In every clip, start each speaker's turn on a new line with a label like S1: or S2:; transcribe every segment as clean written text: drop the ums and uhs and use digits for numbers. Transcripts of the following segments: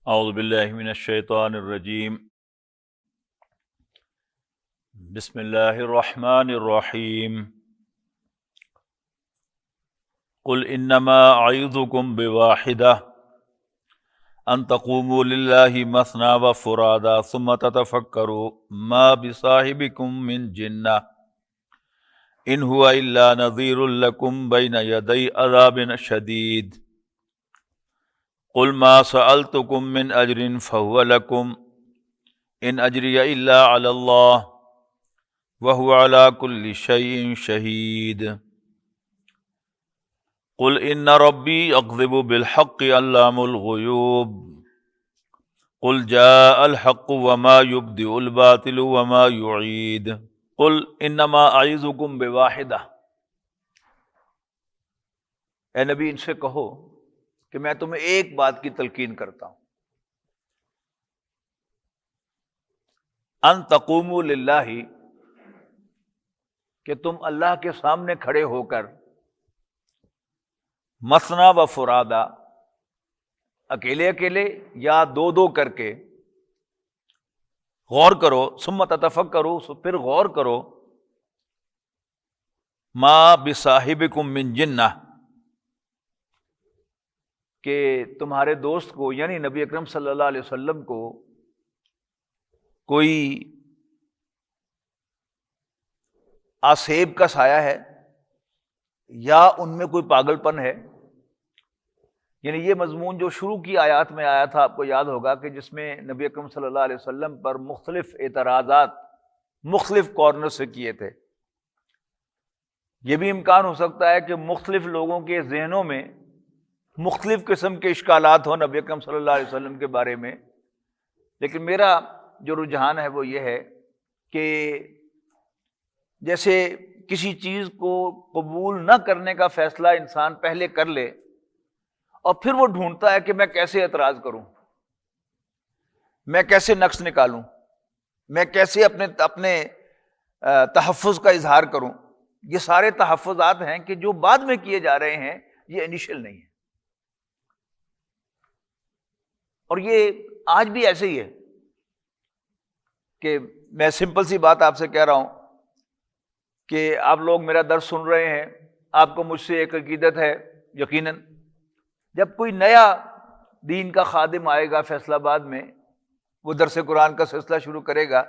S1: اعوذ باللہ من الشیطان الرجیم بسم اللہ الرحمن الرحیم قل انما اعظکم بواحدہ ان تقوموا للہ مثنی وفرادا ثم تتفکروا ما بصاحبکم من جنہ ان هو الا نذیر لکم بین یدی عذاب شدید قل ما سألتکم من اجر فهو لکم ان اجری الا علی اللہ وهو على كل شيء شهيد قل ان ربي يكذب بالحق علام الغيوب قل جاء الحق وما يبدئ الباطل وما يعيد قل انما اعظكم بواحدہ، اے نبی ان سے کہو کہ میں تمہیں ایک بات کی تلقین کرتا ہوں، ان تقوموا للہ، کہ تم اللہ کے سامنے کھڑے ہو کر مثنا و فرادا، اکیلے اکیلے یا دو دو کر کے غور کرو، ثم تتفکروا، پھر غور کرو، ما بصاحبکم من جنہ، کہ تمہارے دوست کو یعنی نبی اکرم صلی اللہ علیہ وسلم کو کوئی آسیب کا سایہ ہے یا ان میں کوئی پاگل پن ہے۔ یعنی یہ مضمون جو شروع کی آیات میں آیا تھا، آپ کو یاد ہوگا کہ جس میں نبی اکرم صلی اللہ علیہ وسلم پر مختلف اعتراضات مختلف کارنر سے کیے تھے۔ یہ بھی امکان ہو سکتا ہے کہ مختلف لوگوں کے ذہنوں میں مختلف قسم کے اشکالات ہوں نبی اکرم صلی اللہ علیہ وسلم کے بارے میں، لیکن میرا جو رجحان ہے وہ یہ ہے کہ جیسے کسی چیز کو قبول نہ کرنے کا فیصلہ انسان پہلے کر لے اور پھر وہ ڈھونڈتا ہے کہ میں کیسے اعتراض کروں، میں کیسے نقص نکالوں، میں کیسے اپنے تحفظ کا اظہار کروں۔ یہ سارے تحفظات ہیں کہ جو بعد میں کیے جا رہے ہیں، یہ انیشل نہیں ہے۔ اور یہ آج بھی ایسے ہی ہے کہ میں سمپل سی بات آپ سے کہہ رہا ہوں کہ آپ لوگ میرا درس سن رہے ہیں، آپ کو مجھ سے ایک عقیدت ہے، یقیناً جب کوئی نیا دین کا خادم آئے گا فیصل آباد میں، وہ درس قرآن کا سلسلہ شروع کرے گا،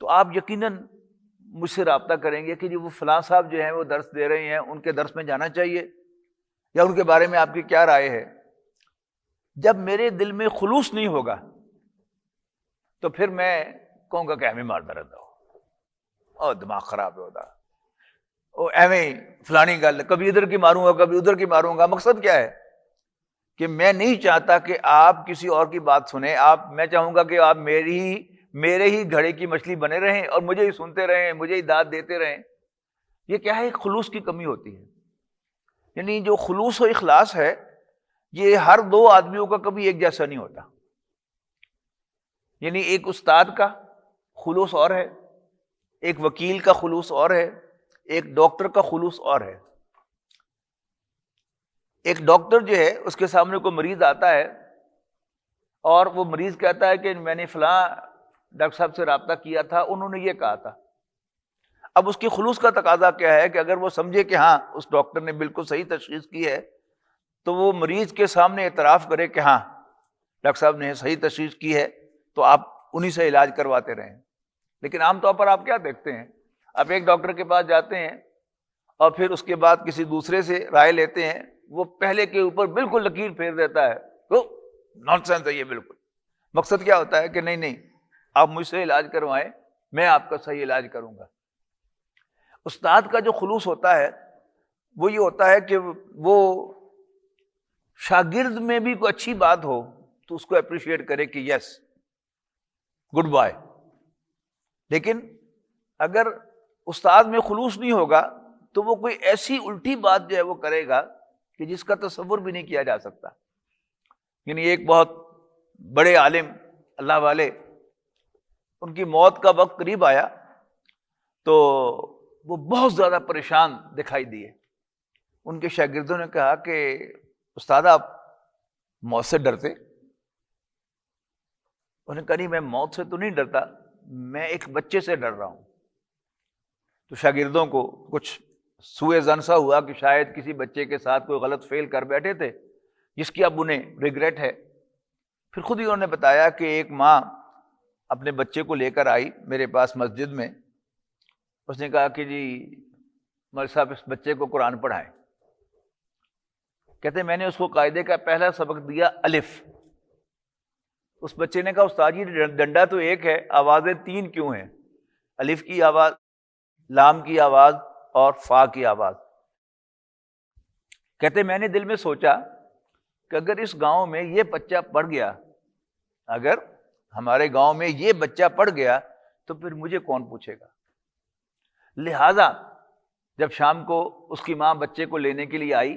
S1: تو آپ یقیناً مجھ سے رابطہ کریں گے کہ جی وہ فلاں صاحب جو ہیں وہ درس دے رہے ہیں، ان کے درس میں جانا چاہیے یا ان کے بارے میں آپ کی کیا رائے ہے۔ جب میرے دل میں خلوص نہیں ہوگا تو پھر میں کہوں گا کہ ہمیں مارتا رہتا ہو اور دماغ خراب ہوتا او ایویں فلانی گل، کبھی ادھر کی ماروں گا کبھی ادھر کی ماروں گا۔ مقصد کیا ہے کہ میں نہیں چاہتا کہ آپ کسی اور کی بات سنیں، میں چاہوں گا کہ آپ میرے ہی گھڑے کی مچھلی بنے رہیں اور مجھے ہی سنتے رہیں، مجھے ہی داد دیتے رہیں۔ یہ کیا ہے؟ ایک خلوص کی کمی ہوتی ہے۔ یعنی جو خلوص و اخلاص ہے یہ ہر دو آدمیوں کا کبھی ایک جیسا نہیں ہوتا۔ یعنی ایک استاد کا خلوص اور ہے، ایک وکیل کا خلوص اور ہے، ایک ڈاکٹر کا خلوص اور ہے۔ ایک ڈاکٹر جو ہے اس کے سامنے کوئی مریض آتا ہے اور وہ مریض کہتا ہے کہ میں نے فلاں ڈاکٹر صاحب سے رابطہ کیا تھا، انہوں نے یہ کہا تھا۔ اب اس کی خلوص کا تقاضا کیا ہے کہ اگر وہ سمجھے کہ ہاں اس ڈاکٹر نے بالکل صحیح تشخیص کی ہے تو وہ مریض کے سامنے اعتراف کرے کہ ہاں ڈاکٹر صاحب نے صحیح تشخیص کی ہے، تو آپ انہی سے علاج کرواتے رہیں۔ لیکن عام طور پر آپ کیا دیکھتے ہیں، آپ ایک ڈاکٹر کے پاس جاتے ہیں اور پھر اس کے بعد کسی دوسرے سے رائے لیتے ہیں، وہ پہلے کے اوپر بالکل لکیر پھیر دیتا ہے، تو نان سینس ہے یہ بالکل۔ مقصد کیا ہوتا ہے کہ نہیں آپ مجھ سے علاج کروائیں، میں آپ کا صحیح علاج کروں گا۔ استاد کا جو خلوص ہوتا ہے وہ یہ ہوتا ہے کہ وہ شاگرد میں بھی کوئی اچھی بات ہو تو اس کو اپریشیٹ کرے کہ یس گڈ بائے۔ لیکن اگر استاد میں خلوص نہیں ہوگا تو وہ کوئی ایسی الٹی بات جو ہے وہ کرے گا کہ جس کا تصور بھی نہیں کیا جا سکتا۔ یعنی ایک بہت بڑے عالم اللہ والے، ان کی موت کا وقت قریب آیا تو وہ بہت زیادہ پریشان دکھائی دیے۔ ان کے شاگردوں نے کہا کہ استاد آپ موت سے ڈرتے؟ انہوں نے کہا نہیں میں موت سے تو نہیں ڈرتا، میں ایک بچے سے ڈر رہا ہوں۔ تو شاگردوں کو کچھ سوء ظن سا ہوا کہ شاید کسی بچے کے ساتھ کوئی غلط فعل کر بیٹھے تھے جس کی اب انہیں ریگریٹ ہے۔ پھر خود ہی انہوں نے بتایا کہ ایک ماں اپنے بچے کو لے کر آئی میرے پاس مسجد میں، اس نے کہا کہ جی مولوی صاحب اس بچے کو قرآن پڑھائیں۔ کہتے میں نے اس کو قاعدے کا پہلا سبق دیا الف۔ اس بچے نے کہا استاد جی ڈنڈا تو ایک ہے، آوازیں تین کیوں ہیں؟ الف کی آواز، لام کی آواز اور فا کی آواز۔ کہتے میں نے دل میں سوچا کہ اگر اس گاؤں میں یہ بچہ پڑھ گیا، اگر ہمارے گاؤں میں یہ بچہ پڑھ گیا تو پھر مجھے کون پوچھے گا؟ لہذا جب شام کو اس کی ماں بچے کو لینے کے لیے آئی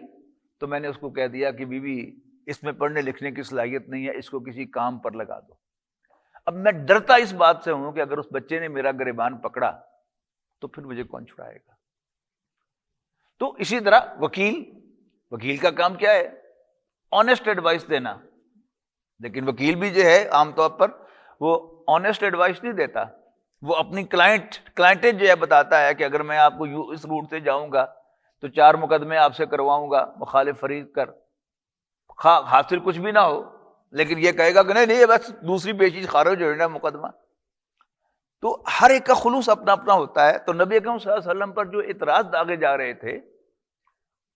S1: تو میں نے اس کو کہہ دیا کہ بی بی اس میں پڑھنے لکھنے کی صلاحیت نہیں ہے، اس کو کسی کام پر لگا دو۔ اب میں ڈرتا اس بات سے ہوں کہ اگر اس بچے نے میرا گریبان پکڑا تو پھر مجھے کون چھڑائے گا؟ تو اسی طرح وکیل کا کام کیا ہے؟ آنےسٹ ایڈوائس دینا، لیکن وکیل بھی جو ہے عام طور پر وہ آنےسٹ ایڈوائس نہیں دیتا، وہ اپنی کلائنٹیں جو ہے بتاتا ہے کہ اگر میں آپ کو اس روٹ سے جاؤں گا تو 4 مقدمے آپ سے کرواؤں گا مخالف فریق کر، حاصل کچھ بھی نہ ہو، لیکن یہ کہے گا کہ نہیں بس دوسری پیشی خارج ہو جائے مقدمہ۔ تو ہر ایک کا خلوص اپنا اپنا ہوتا ہے۔ تو نبی اکرم صلی اللہ علیہ وسلم پر جو اعتراض داغے جا رہے تھے،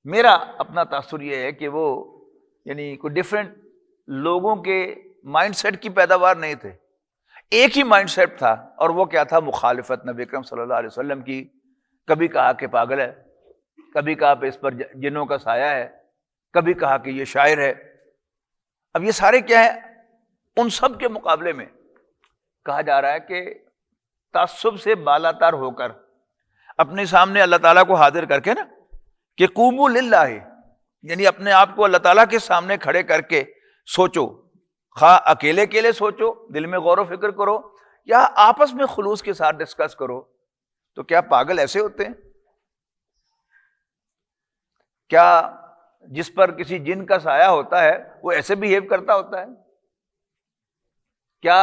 S1: میرا اپنا تاثر یہ ہے کہ وہ یعنی کوئی ڈفرینٹ لوگوں کے مائنڈ سیٹ کی پیداوار نہیں تھے، ایک ہی مائنڈ سیٹ تھا، اور وہ کیا تھا؟ مخالفت نبی اکرم صلی اللہ علیہ وسلم کی۔ کبھی کہا کہ پاگل ہے، کبھی کہا کہ اس پر جنوں کا سایہ ہے، کبھی کہا کہ یہ شاعر ہے۔ اب یہ سارے کیا ہے؟ ان سب کے مقابلے میں کہا جا رہا ہے کہ تعصب سے بالاتر ہو کر اپنے سامنے اللہ تعالیٰ کو حاضر کر کے نا کہ قوموا للہ، یعنی اپنے آپ کو اللہ تعالیٰ کے سامنے کھڑے کر کے سوچو، خواہ اکیلے اکیلے سوچو، دل میں غور و فکر کرو، یا آپس میں خلوص کے ساتھ ڈسکس کرو۔ تو کیا پاگل ایسے ہوتے ہیں؟ کیا جس پر کسی جن کا سایہ ہوتا ہے وہ ایسے بہیو کرتا ہوتا ہے؟ کیا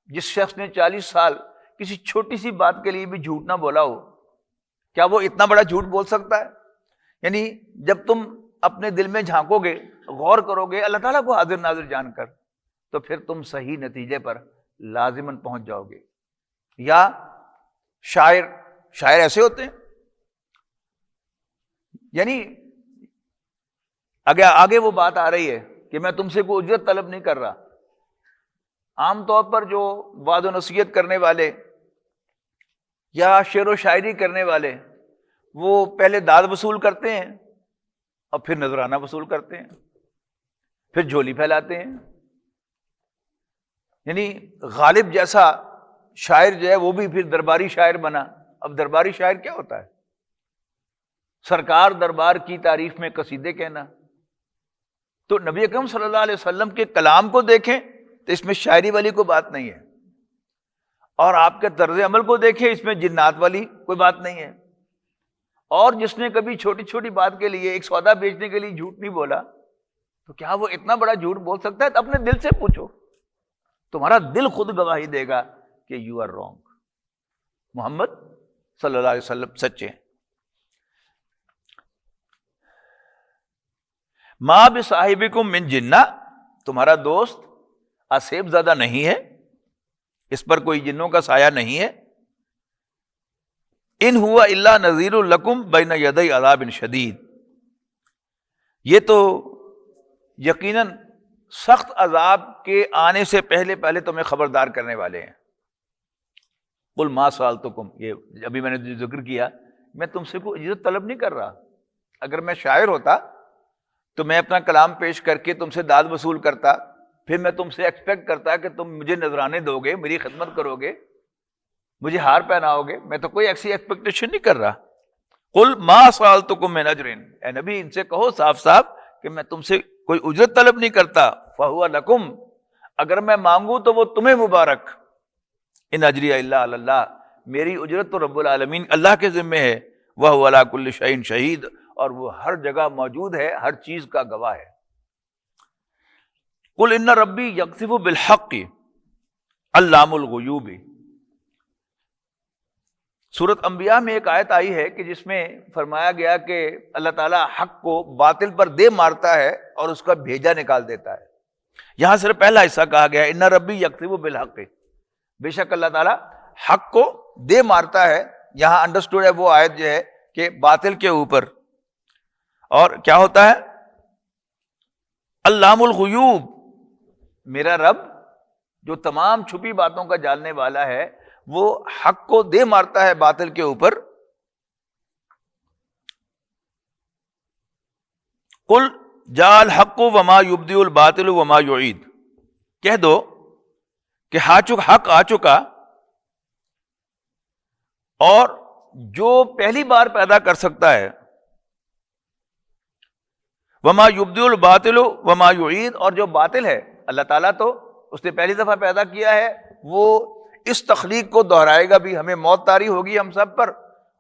S1: جس شخص نے 40 سال کسی چھوٹی سی بات کے لیے بھی جھوٹ نہ بولا ہو، کیا وہ اتنا بڑا جھوٹ بول سکتا ہے؟ یعنی جب تم اپنے دل میں جھانکو گے، غور کرو گے اللہ تعالیٰ کو حاضر ناظر جان کر، تو پھر تم صحیح نتیجے پر لازماً پہنچ جاؤ گے۔ یا شاعر ایسے ہوتے ہیں، یعنی آگے وہ بات آ رہی ہے کہ میں تم سے کوئی اجرت طلب نہیں کر رہا۔ عام طور پر جو وعد و نصیحت کرنے والے یا شعر و شاعری کرنے والے وہ پہلے داد وصول کرتے ہیں اور پھر نذرانہ وصول کرتے ہیں، پھر جھولی پھیلاتے ہیں۔ یعنی غالب جیسا شاعر جو ہے وہ بھی پھر درباری شاعر بنا۔ اب درباری شاعر کیا ہوتا ہے؟ سرکار دربار کی تعریف میں قصیدے کہنا۔ تو نبی اکرم صلی اللہ علیہ وسلم کے کلام کو دیکھیں تو اس میں شاعری والی کوئی بات نہیں ہے، اور آپ کے طرز عمل کو دیکھیں اس میں جنات والی کوئی بات نہیں ہے۔ اور جس نے کبھی چھوٹی چھوٹی بات کے لیے ایک سودا بیچنے کے لیے جھوٹ نہیں بولا، تو کیا وہ اتنا بڑا جھوٹ بول سکتا ہے؟ تو اپنے دل سے پوچھو، تمہارا دل خود گواہی دے گا کہ یو آر رانگ۔ محمد صلی اللہ علیہ وسلم سچے ہیں۔ ما بصاحبکم من جنہ، تمہارا دوست آسیب زدہ نہیں ہے، اس پر کوئی جنوں کا سایہ نہیں ہے۔ ان ہوا الا نذیر لکم بین یدی عذاب شدید، یہ تو یقیناً سخت عذاب کے آنے سے پہلے تمہیں خبردار کرنے والے ہیں۔ قل ما سألتکم، یہ ابھی میں نے جو ذکر کیا، میں تم سے کوئی اجرت طلب نہیں کر رہا۔ اگر میں شاعر ہوتا تو میں اپنا کلام پیش کر کے تم سے داد وصول کرتا، پھر میں تم سے ایکسپیکٹ کرتا کہ تم مجھے نذرانے دو گے، میری خدمت کرو گے، مجھے ہار پہناؤ گے۔ میں تو کوئی ایسی ایکسپیکٹیشن نہیں کر رہا۔ قل ما سألتکم من اجر، اے نبی ان سے کہو صاف صاف کہ میں تم سے کوئی اجرت طلب نہیں کرتا۔ فہو لکم، اگر میں مانگوں تو وہ تمہیں مبارک۔ ان اجری الا علی اللہ، میری اجرت تو رب العالمین اللہ کے ذمے ہے۔ وہو علی کل شیء شہید، اور وہ ہر جگہ موجود ہے، ہر چیز کا گواہ ہے۔ قل ان ربی یقذف بالحق، علام الغیوب۔ سورۃ انبیاء میں ایک آیت آئی ہے کہ جس میں فرمایا گیا کہ اللہ تعالیٰ حق کو باطل پر دے مارتا ہے اور اس کا بھیجا نکال دیتا ہے۔ یہاں صرف پہلا حصہ کہا گیا ہے، ان ربی یکتب بالحق، بے شک اللہ تعالیٰ حق کو دے مارتا ہے۔ یہاں انڈرسٹوڈ ہے وہ آیت جو ہے کہ باطل کے اوپر، اور کیا ہوتا ہے؟ علام الغیوب، میرا رب جو تمام چھپی باتوں کا جاننے والا ہے وہ حق کو دے مارتا ہے باطل کے اوپر۔ قل جاء الحق وما یبدئ الباطل وما یعید، کہہ دو کہ حق آ چکا، اور جو پہلی بار پیدا کر سکتا ہے، وما یبدئ الباطل وما یعید، اور جو باطل ہے اللہ تعالیٰ تو اس نے پہلی دفعہ پیدا کیا ہے، وہ اس تخلیق کو دہرائے گا بھی، ہمیں موت طاری ہوگی ہم سب پر،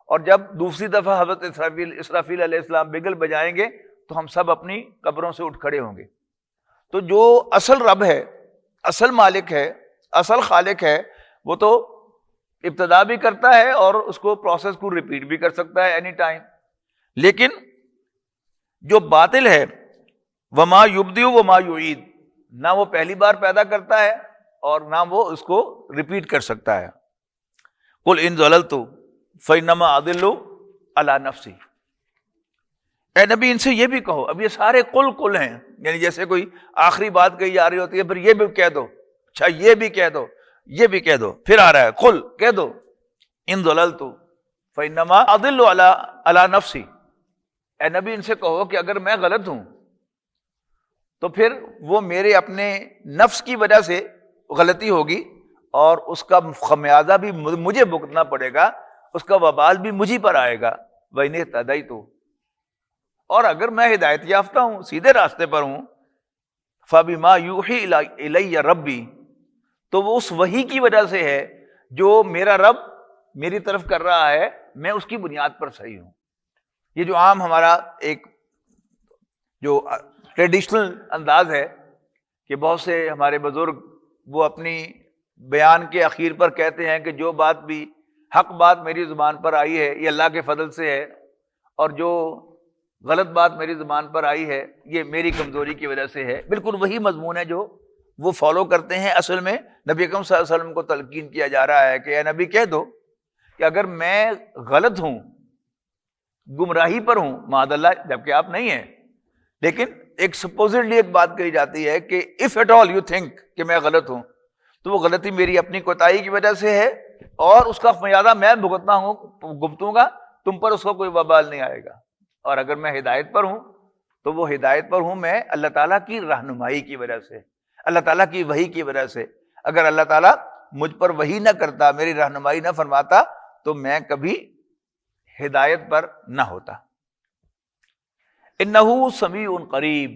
S1: اور جب دوسری دفعہ حضرت اسرافیل علیہ السلام بگل بجائیں گے تو ہم سب اپنی قبروں سے اٹھ کھڑے ہوں گے۔ تو جو اصل رب ہے، اصل مالک ہے، اصل خالق ہے، وہ تو ابتدا بھی کرتا ہے اور اس کو پروسیس کو ریپیٹ بھی کر سکتا ہے اینی ٹائم۔ لیکن جو باطل ہے، وما یبدئ وما یعید، نہ وہ پہلی بار پیدا کرتا ہے اور نہ وہ اس کو ریپیٹ کر سکتا ہے۔ قل ان ضللت فانما اضل علی نفسی، اے نبی ان سے یہ بھی کہو، اب یہ سارے قل ہیں، یعنی جیسے کوئی آخری بات کہی جا رہی ہوتی ہے، پھر یہ بھی کہہ دو، اچھا یہ بھی کہہ دو، یہ بھی کہہ دو، پھر آ رہا ہے قل، کہہ دو ان ضللت فانما اضل علی نفسی، اے نبی ان سے کہو کہ اگر میں غلط ہوں تو پھر وہ میرے اپنے نفس کی وجہ سے غلطی ہوگی، اور اس کا خمیازہ بھی مجھے بھگتنا پڑے گا، اس کا وبال بھی مجھے پر آئے گا۔ وَإِنِ اهْتَدَيْتُ، اور اگر میں ہدایت یافتہ ہوں، سیدھے راستے پر ہوں، فَبِمَا يُوحِي إِلَيَّ رَبِّي، تو وہ اس وحی کی وجہ سے ہے جو میرا رب میری طرف کر رہا ہے، میں اس کی بنیاد پر صحیح ہوں۔ یہ جو عام ہمارا ایک جو ٹریڈیشنل انداز ہے کہ بہت سے ہمارے بزرگ وہ اپنی بیان کے اخیر پر کہتے ہیں کہ جو بات بھی حق بات میری زبان پر آئی ہے یہ اللہ کے فضل سے ہے، اور جو غلط بات میری زبان پر آئی ہے یہ میری کمزوری کی وجہ سے ہے۔ بالکل وہی مضمون ہے جو وہ فالو کرتے ہیں۔ اصل میں نبی اکرم صلی اللہ علیہ وسلم کو تلقین کیا جا رہا ہے کہ اے نبی کہہ دو کہ اگر میں غلط ہوں، گمراہی پر ہوں، معاذ اللہ، جبکہ آپ نہیں ہیں، لیکن ایک سپوزڈلی ایک بات کہی جاتی ہے کہ if at all you think کہ میں غلط ہوں، تو وہ غلطی میری اپنی کوتاہی کی وجہ سے ہے، اور اس کا خمیازہ میں بھگتوں گا، تم پر اس کا کوئی وبال نہیں آئے گا۔ اور اگر میں ہدایت پر ہوں تو وہ ہدایت پر ہوں میں اللہ تعالیٰ کی رہنمائی کی وجہ سے، اللہ تعالیٰ کی وحی کی وجہ سے۔ اگر اللہ تعالیٰ مجھ پر وحی نہ کرتا، میری رہنمائی نہ فرماتا، تو میں کبھی ہدایت پر نہ ہوتا۔ انہ سمیع قریب،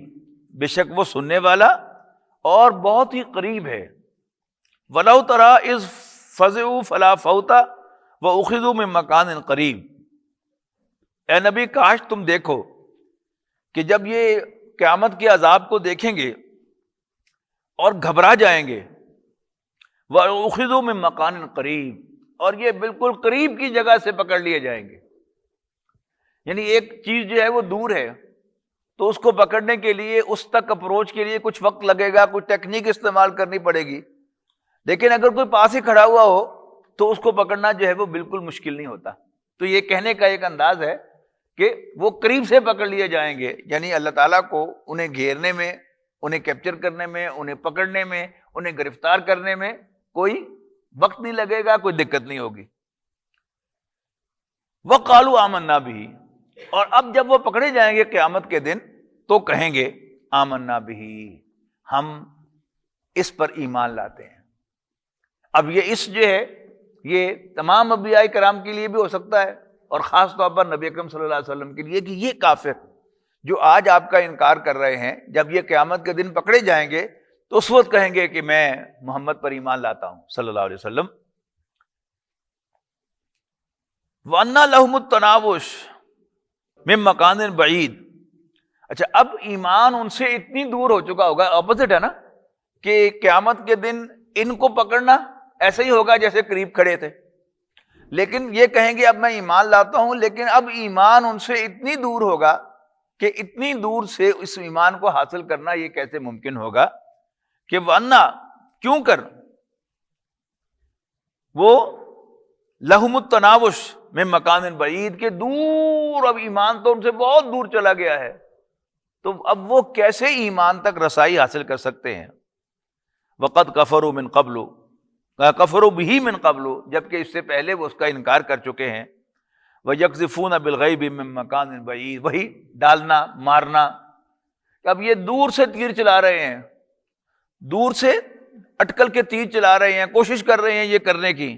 S1: بے شک وہ سننے والا اور بہت ہی قریب ہے۔ ولو تری اذ فزعوا فلا فوت واخذوا من مکان قریب، اے نبی کاش تم دیکھو کہ جب یہ قیامت کے عذاب کو دیکھیں گے اور گھبرا جائیں گے، واخذوا من مکان قریب، اور یہ بالکل قریب کی جگہ سے پکڑ لیے جائیں گے۔ یعنی ایک چیز جو ہے وہ دور ہے تو اس کو پکڑنے کے لیے، اس تک اپروچ کے لیے کچھ وقت لگے گا، کچھ ٹیکنیک استعمال کرنی پڑے گی، لیکن اگر کوئی پاس ہی کھڑا ہوا ہو تو اس کو پکڑنا جو ہے وہ بالکل مشکل نہیں ہوتا۔ تو یہ کہنے کا ایک انداز ہے کہ وہ قریب سے پکڑ لیے جائیں گے، یعنی اللہ تعالیٰ کو انہیں گھیرنے میں، انہیں کیپچر کرنے میں، انہیں پکڑنے میں، انہیں گرفتار کرنے میں کوئی وقت نہیں لگے گا، کوئی دقت نہیں ہوگی۔ وَقَالُوا آمَنَّا بِهِ، اور اب جب وہ پکڑے جائیں گے قیامت کے دن تو کہیں گے آمنا بِهِ، ہم اس پر ایمان لاتے ہیں۔ اب یہ اس جو ہے یہ تمام انبیاء کرام کے لیے بھی ہو سکتا ہے، اور خاص طور پر نبی اکرم صلی اللہ علیہ وسلم کے لیے کہ یہ کافر جو آج آپ کا انکار کر رہے ہیں، جب یہ قیامت کے دن پکڑے جائیں گے تو اس وقت کہیں گے کہ میں محمد پر ایمان لاتا ہوں صلی اللہ علیہ وسلم۔ وَأَنَّى لَهُمُ التَّنَاوُشُ مِن مَّكَانٍ بَعِيدٍ، اچھا اب ایمان ان سے اتنی دور ہو چکا ہوگا، اپوزٹ ہے نا، کہ قیامت کے دن ان کو پکڑنا ایسے ہی ہوگا جیسے قریب کھڑے تھے، لیکن یہ کہیں گے اب میں ایمان لاتا ہوں، لیکن اب ایمان ان سے اتنی دور ہوگا کہ اتنی دور سے اس ایمان کو حاصل کرنا یہ کیسے ممکن ہوگا کہ ورنہ کیوں کر وہ لہم التناوش میں مکان بعید کے دور، اب ایمان تو ان سے بہت دور چلا گیا ہے، تو اب وہ کیسے ایمان تک رسائی حاصل کر سکتے ہیں؟ وقد کفروا من قبل، کفروا به من قبل، جبکہ اس سے پہلے وہ اس کا انکار کر چکے ہیں۔ وَيَقْذِفُونَ بِالْغَيْبِ مِن مَّكَانٍ بَعِيدٍ، وہی ڈالنا مارنا، اب یہ دور سے تیر چلا رہے ہیں، دور سے اٹکل کے تیر چلا رہے ہیں، کوشش کر رہے ہیں یہ کرنے کی۔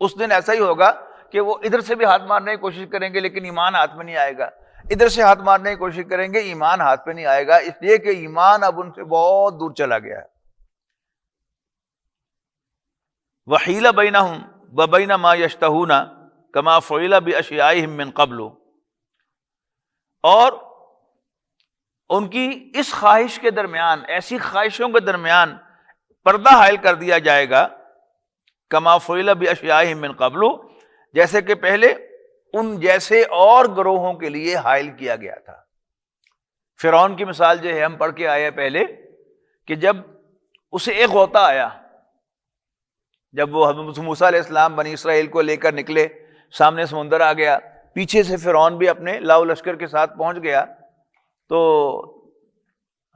S1: اس دن ایسا ہی ہوگا کہ وہ ادھر سے بھی ہاتھ مارنے کی کوشش کریں گے لیکن ایمان ہاتھ میں نہیں آئے گا، ادھر سے ہاتھ مارنے کی کوشش کریں گے، ایمان ہاتھ میں نہیں آئے گا، اس لیے کہ ایمان اب ان سے بہت دور چلا گیا ہے۔ وَحِيلَ بَيْنَهُمْ وَبَيْنَ مَا يَشْتَهُونَ كَمَا فُعِلَ بِأَشْيَاعِهِمْ مِنْ قَبْلُ، اور ان کی اس خواہش کے درمیان، ایسی خواہشوں کے درمیان پردہ حائل کر دیا جائے گا، کما فعل باشیاءہم من قبل، جیسے کہ پہلے ان جیسے اور گروہوں کے لیے حائل کیا گیا تھا۔ فرعون کی مثال جو ہے ہم پڑھ کے آئے پہلے کہ جب اسے ایک غوطہ آیا، جب وہ حضرت موسیٰ علیہ السلام بنی اسرائیل کو لے کر نکلے، سامنے سمندر آ گیا، پیچھے سے فرعون بھی اپنے لاؤ لشکر کے ساتھ پہنچ گیا، تو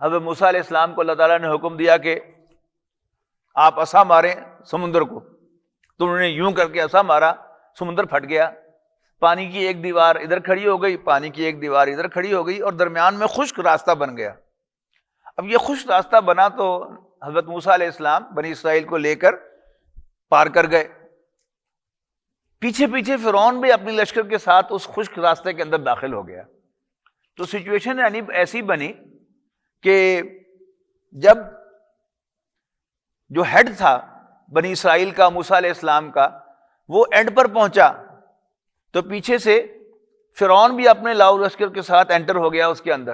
S1: حضرت موسیٰ علیہ السلام کو اللہ تعالیٰ نے حکم دیا کہ آپ عصا ماریں سمندر کو، تو انہوں نے یوں کر کے عصا مارا، سمندر پھٹ گیا، پانی کی ایک دیوار ادھر کھڑی ہو گئی، پانی کی ایک دیوار ادھر کھڑی ہو گئی، اور درمیان میں خشک راستہ بن گیا۔ اب یہ خشک راستہ بنا تو حضرت موسیٰ علیہ السلام بنی اسرائیل کو لے کر پار کر گئے، پیچھے پیچھے فرعون بھی اپنی لشکر کے ساتھ اس خشک راستے کے اندر داخل ہو گیا۔ تو سچویشن یعنی ایسی بنی کہ جب جو ہیڈ تھا بنی اسرائیل کا، موسیٰ علیہ السلام کا، وہ اینڈ پر پہنچا تو پیچھے سے فرعون بھی اپنے لاؤ لشکر کے ساتھ انٹر ہو گیا اس کے اندر،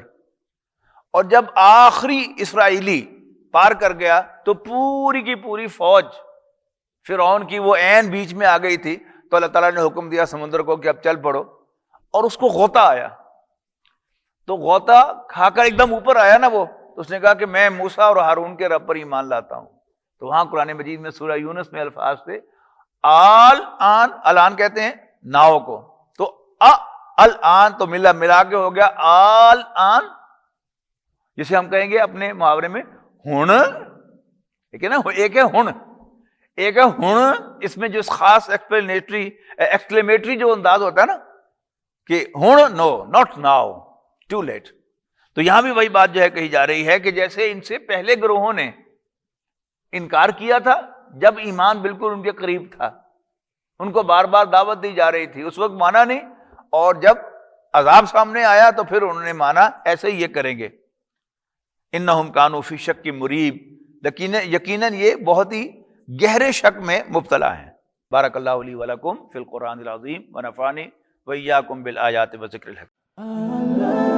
S1: اور جب آخری اسرائیلی پار کر گیا تو پوری کی پوری فوج فرعون کی وہ عین بیچ میں آ گئی تھی، تو اللہ تعالیٰ نے حکم دیا سمندر کو کہ اب چل پڑو، اور اس کو غوطہ آیا، تو غوطہ کھا کر ایک دم اوپر آیا نا وہ، تو اس نے کہا کہ میں موسیٰ اور ہارون کے رب پر ایمان لاتا ہوں۔ تو وہاں قرآن مجید میں سورہ یونس میں الفاظ تھے الان کہتے ہیں ناؤ کو، تو الان تو ملا کے ہو گیا آن، جسے ہم کہیں گے اپنے محاورے میں ہن، ٹھیک ہے نا، ایک ہے ہن، ایک ہے ہن، اس میں جو خاص ایکسکلیمیٹری جو انداز ہوتا ہے نا کہ ہن، نو ناٹ ناؤ، ٹو لیٹ، تو یہاں بھی وہی بات جو ہے کہی جا رہی ہے کہ جیسے ان سے پہلے گروہوں نے انکار کیا تھا جب ایمان بالکل ان کے قریب تھا، ان کو بار بار دعوت دی جا رہی تھی، اس وقت مانا نہیں، اور جب عذاب سامنے آیا تو پھر انہوں نے مانا، ایسے ہی یہ کریں گے۔ انہم کانوا فی شک مریب، یقیناً یہ بہت ہی گہرے شک میں مبتلا ہیں۔ بارک اللہ لی ولکم فی القرآن العظیم ونفعنی وإیاکم بالآیات وذکر الحکیم۔